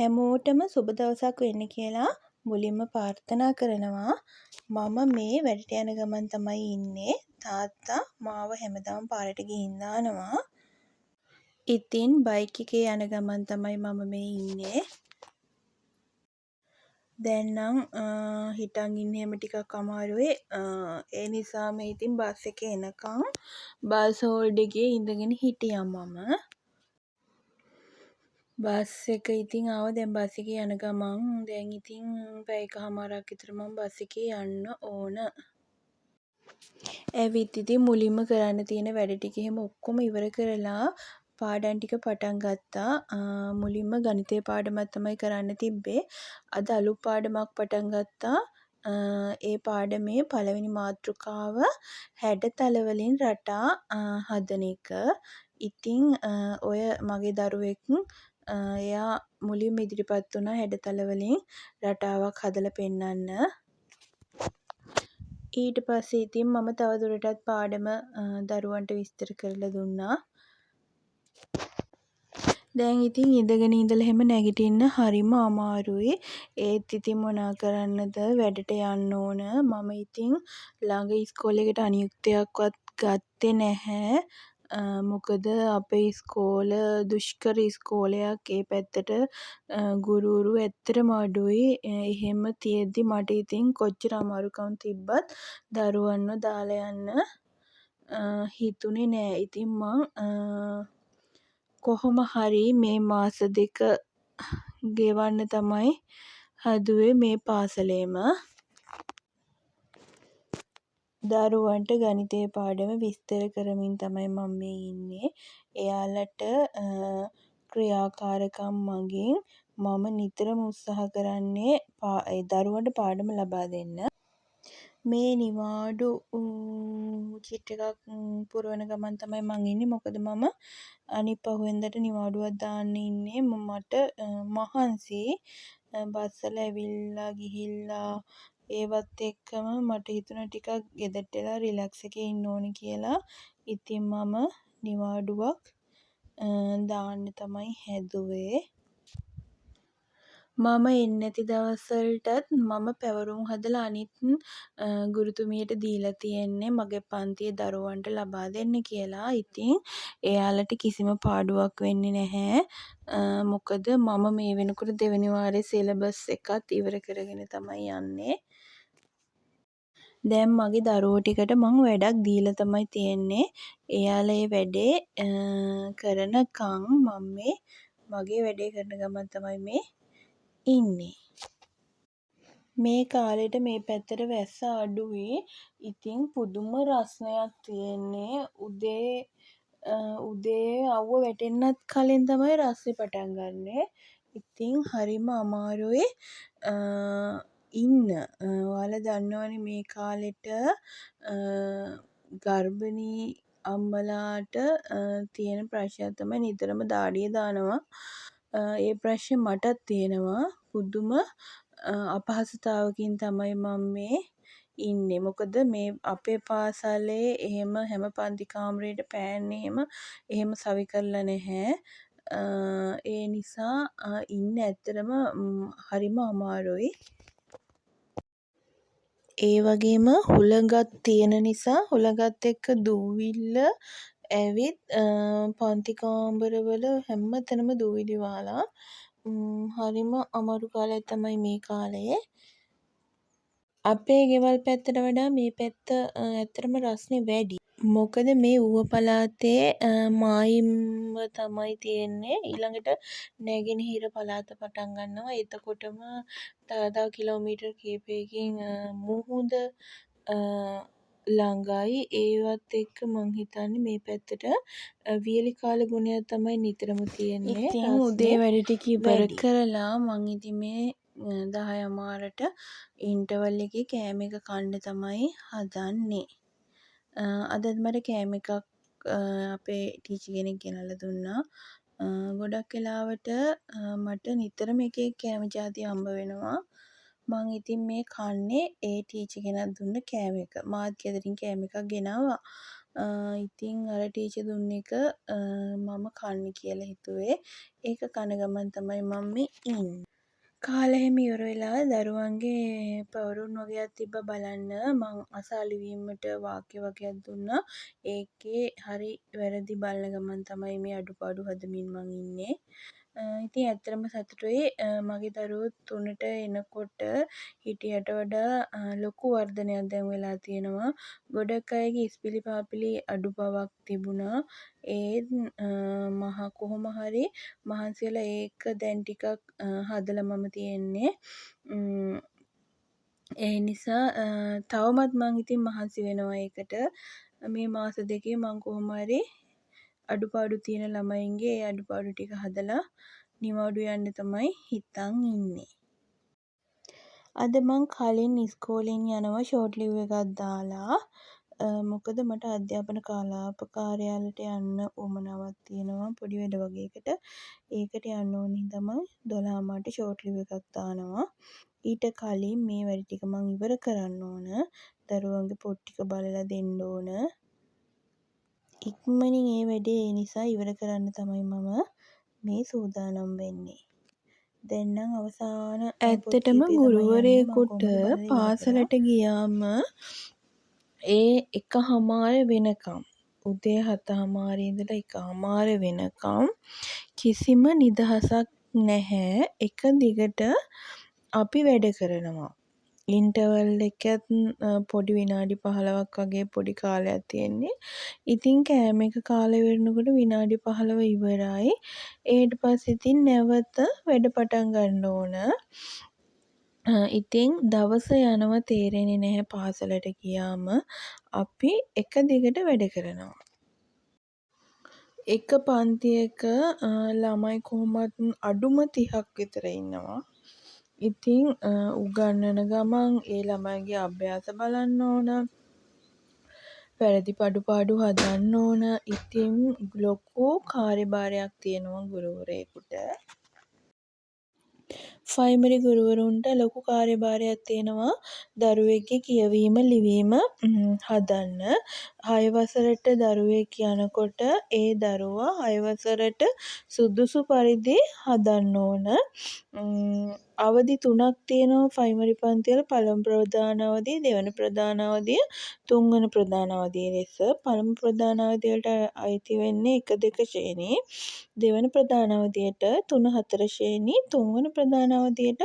හැමෝටම සුබ දවසක් වෙන්න කියලා මුලින්ම ප්‍රාර්ථනා කරනවා. මම මේ වැඩට යන ගමන් තමයි ඉන්නේ. තාත්තා මාව හැමදාම පාරට ගිහින් දානවා. ඉතින් බයික් එකේ යන ගමන් තමයි මම මේ ඉන්නේ. දැන් නම් හිටන් ඉන්න හැම ටිකක් අමාරුයි. ඒ නිසා මේ ඉතින් බස් එකේ එනකම් බස් හෝල්ඩ් එකේ ඉඳගෙන හිටියා මම. බස් එක ඉතින් ආවා. දැන් බස් එකේ යන ගමන් දැන් ඉතින් පැය එකහමාරක් විතර මම බස් එකේ යන්න ඕන. ඇවිත් ඉතින් මුලින්ම කරන්න තියෙන වැඩ ටික එහෙම ඔක්කොම ඉවර කරලා පාඩම් ටික පටන් ගත්තා. මුලින්ම ගණිතය පාඩමක් තමයි කරන්න තිබ්බේ. අද අලුත් පාඩමක් පටන් ගත්තා. ඒ පාඩමේ පළවෙනි මාතෘකාව හැඩතල වලින් රටා හදන එක. ඉතින් ඔය මගේ දරුවෙක් එයා මුලින්ම ඉදිරිපත් වුණා හැඩතල වලින් රටාවක් හදලා පෙන්නන්න. ඊට පස්සේ ඉතින් මම තවදුරටත් පාඩම දරුවන්ට විස්තර කරලා දුන්නා. දැන් ඉතින් ඉඳගෙන ඉඳලා එහෙම නැගිටින්න හරිම අමාරුයි. ඒත් ඉතින් මොනා කරන්නද වැඩට යන්න ඕන. මම ඉතින් ළඟ ඉස්කෝලේකට අනියුක්තයක්වත් ගත්තේ නැහැ. මොකද අපේ ඉස්කෝල දුෂ්කර ඉස්කෝලයක්. ඒ පැත්තට ගුරුවරු ඇත්තටම අඩුයි. එහෙම තියෙද්දි මට ඉතින් කොච්චර අමාරුකම් තිබ්බත් දරුවන්ව දාලා යන්න හිතුනේ නෑ. ඉතින් මං කොහොම හරි මේ මාස දෙක ගෙවන්න තමයි හදුවේ මේ පාසලේම. දරුවන්ට ගණිතය පාඩම විස්තර කරමින් තමයි මම මේ ඉන්නේ. එයාලට ක්‍රියාකාරකම් මගින් මම නිතරම උත්සාහ කරන්නේ දරුවන්ට පාඩම ලබා දෙන්න. මේ නිවාඩු චීට් එකක් පුරවන ගමන් තමයි මං ඉන්නේ. මොකද මම අනිත් පහුවෙන්දට නිවාඩුවක් දාන්න ඉන්නේ. මට මහන්සි බස් වල ඇවිල්ලා ගිහිල්ලා ඒවත් එක්කම මට හිතුණා ටිකක් ගෙදරට වෙලා රිලැක්ස් එකේ ඉන්න ඕනේ කියලා. ඉතින් මම නිවාඩුවක් දාන්න තමයි හැදුවේ. මම එන්නේ නැති දවස්වලටත් මම පැවරුම් හදලා අනිත් ගුරුතුමියට දීලා තියෙන්නේ මගේ පන්තියේ දරුවන්ට ලබා දෙන්න කියලා. ඉතින් එයාලට කිසිම පාඩුවක් වෙන්නේ නැහැ. මොකද මම මේ වෙනකොට දෙවෙනි වාරේ සිලබස් එකත් ඉවර කරගෙන තමයි යන්නේ. දැන් මගේ දරුවෝ ටිකට මං වැඩක් දීලා තමයි තියෙන්නේ. එයාලා ඒ වැඩේ කරනකම් මම මේ මගේ වැඩේ කරන ගමන් තමයි මේ ඉන්නේ. මේ කාලෙට මේ පැත්තට වැස්ස අඩුයි. ඉතින් පුදුම රස්නයක් තියෙන්නේ. උදේ අව්ව වැටෙන්නත් කලින් තමයි රස්නේ පටන් ගන්නෙ. ඉතින් හරිම අමාරුයි ඉන්න. ඔයාලා දන්නවනේ මේ කාලෙට ගර්භණී අම්මලාට තියෙන ප්‍රශ්නයක් තමයි නිතරම දාඩිය දානවා. ඒ ප්‍රශ්නේ මටත් තියෙනවා. පුදුම අපහසුතාවකින් තමයි මම මේ ඉන්නේ. මොකද මේ අපේ පාසලේ එහෙම හැම පන්ති කාමරේට පෑන් එහෙම සවි කරලා නැහැ. ඒ නිසා ඉන්න ඇත්තටම හරිම අමාරුයි. ඒ වගේම හුළඟක් තියෙන නිසා හුළඟත් එක්ක දූවිල්ල ඇවිත් පන්ති කාමරවල හැම තැනම දූවිලි වහලා හරිම අමාරු කාලයක් තමයි මේ කාලය. අපේ ගෙවල් පැත්තට වඩා මේ පැත්ත ඇත්තටම රස්නේ වැඩි. මොකද මේ ඌව පළාතේ මායිම්ව තමයි තියෙන්නේ. ඊළඟට නැගෙනහිර පළාත පටන් ගන්නවා. එතකොටම තව කිලෝමීටර් කිහිපයකින් මුහුද ළඟයි. ඒවත් එක්ක මං හිතන්නේ මේ පැත්තට වියලි කාල ගුණයක් තමයි නිතරම තියෙන්නේ. ඉතින් උදේ වැඩ ටික ඉවර කරලා මං ඉතින් මේ 10:00ට ඉන්ටර්වල් එකේ කෑම එක කන්න තමයි හදන්නේ. අදත් මට කෑම එකක් අපේ ටීචර් කෙනෙක් ගෙනල්ලා දුන්නා. ගොඩක් වෙලාවට මට නිතරම එක එක කෑම ජාති හම්බ වෙනවා. මං ඉතින් මේ කන්නේ ඒ ටීචර් ගෙනත් දුන්න කෑම එක. මාත් ගෙදරින් කෑම එකක් ගෙනාවා. ඉතින් අර ටීචර් දුන්න එක මම කන්න කියලා හිතුවේ. ඒක කන ගමන් තමයි මම මේ ඉන්නේ. කාලා එහෙම ඉවර වෙලා දරුවන්ගේ පවරුම් වගයක් තිබ්බා බලන්න. මං අසා ලිවීමට වාක්‍ය වගයක් දුන්නා. ඒකේ හරි වැරදි බලන ගමන් තමයි මේ අඩුපාඩු හදමින් මං ඉන්නේ. ඉතින් ඇත්තටම සතුටුයි. මගේ දරුවෝ 3ට එනකොට හිටියට වඩා ලොකු වර්ධනයක් දැන් වෙලා තියෙනවා. ගොඩක් අයගේ ඉස්පිලි පාපිලි අඩු බවක් තිබුණා. ඒත් කොහොම හරි මහන්සි වෙලා ඒක දැන් ටිකක් හදලා මම තියෙන්නේ. ඒ නිසා තවමත් මං ඉතින් මහන්සි වෙනවා ඒකට. මේ මාස දෙකේ මං කොහොම හරි අඩුපාඩු තියෙන ළමයින්ගේ ඒ අඩුපාඩු ටික හදලා නිවාඩු යන්න තමයි හිතන් ඉන්නේ. අද මං කලින් ඉස්කෝලෙන් යනවා ෂෝට් ලිව් එකක් දාලා. මොකද මට අධ්‍යාපන කලාප කාර්යාලයට යන්න උවමනාවක් තියෙනවා පොඩි වැඩ වගේකට. ඒකට යන්න ඕන හින්දා මං 12 මාට ෂෝට් ලිව් එකක් දානවා. ඊට කලින් මේ වැඩ ටික මං ඉවර කරන්න ඕන. දරුවන්ගේ පොත් ටික බලලා දෙන්න ඕන. ඉක්මනින් ඒ වැඩේ ඒ නිසා ඉවර කරන්න තමයි මම මේ සූදානම් වෙන්නේ. දැන් නම් අවසාන ඇත්තටම ගුරුවරයෙකුට පාසලට ගියාම ඒ 1:00 වෙනකම් උදේ 7:00 ඉඳලා 1:00 වෙනකම් කිසිම නිදහසක් නැහැ. එක දිගට අපි වැඩ කරනවා. ඉන්ටර්වල් එකත් පොඩි විනාඩි 15ක් වගේ පොඩි කාලයක් තියෙන්නේ. ඉතින් කෑම එක කාලා ඉවරනකොට විනාඩි 15 ඉවරයි. ඊට පස්සේ ඉතින් නැවත වැඩ පටන් ගන්න ඕන. ඉතින් දවස යනවා තේරෙන්නේ නැහැ පාසලට ගියාම. අපි එක දිගට වැඩ කරනවා. එක පන්තියක ළමයි කොහොමත් අඩුම 30ක් විතර ඉන්නවා. ඉතින් උගන්වන ගමන් ඒ ළමයිගේ අභ්‍යාස බලන්න ඕන. වැරදි අඩුපාඩු හදන්න ඕන. ඉතින් ලොකු කාර්යභාරයක් තියෙනවා ගුරුවරයෙකුට. ප්‍රයිමරි ගුරුවරුන්ට ලොකු කාර්යභාරයක් තියෙනවා දරුවෙක්ගේ කියවීම ලිවීම හදන්න. 6 වසරට දරුවෙක් යනකොට ඒ දරුවා 6 වසරට සුදුසු පරිදි හදන්න ඕන. අවධි 3ක් තියෙනවා ප්‍රයිමරි පන්තිවල. පළමු ප්‍රධාන අවධිය, දෙවන ප්‍රධාන අවධිය, තුන්වන ප්‍රධාන අවධිය ලෙස. පළමු ප්‍රධාන අවධියට අයිති වෙන්නේ 1 2 ශ්‍රේණි. දෙවන ප්‍රධාන අවධියට 3 4 ශ්‍රේණි. තුන්වන ප්‍රධාන අවධියට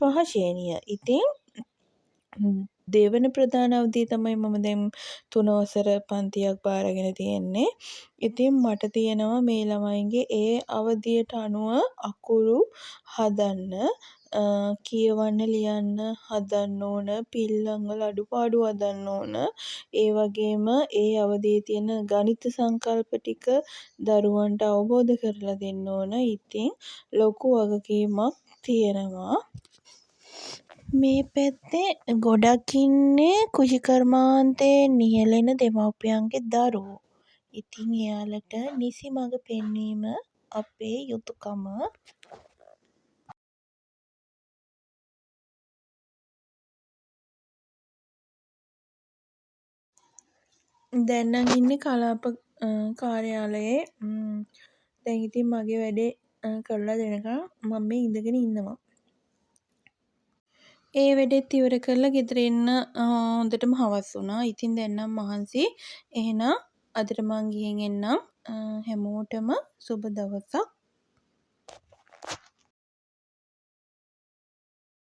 5 ශ්‍රේණිය. ඉතින් දෙවන ප්‍රධාන අවධිය තමයි මම දැන් 3 වසර පන්තියක් බාරගෙන තියෙන්නේ. ඉතින් මට තියෙනවා මේ ළමයින්ගේ ඒ අවධියට අනුව අකුරු හදන්න, කියවන්න ලියන්න හදන්න ඕන, පිල්ලම් වල අඩුපාඩු හදන්න ඕන. ඒ වගේම ඒ අවධියේ තියෙන ගණිත සංකල්ප ටික දරුවන්ට අවබෝධ කරලා දෙන්න ඕන. ඉතින් ලොකු වගකීමක් තියෙනවා. මේ පැත්තේ ගොඩක් ඉන්නේ කෘෂිකර්මාන්තයේ නියැලෙන දෙමව්පියන්ගේ දරුවෝ. ඉතින් එයාලට නිසි මඟ පෙන්වීම අපේ යුතුකම. දැන් නම් ඉන්නේ කලාප කාර්යාලයේ. දැන් ඉතින් මගේ වැඩේ කරලා දෙනකම් මම මේ ඉඳගෙන ඉන්නවා. ඒ වැඩෙත් ඉවර කරලා ගෙදර එන්න හොඳටම හවස් වුණා. ඉතින් දැන් නම් මහන්සි. එහෙනම් අදට මං ගිහින් එන්නම්. හැමෝටම සුබ දවසක්.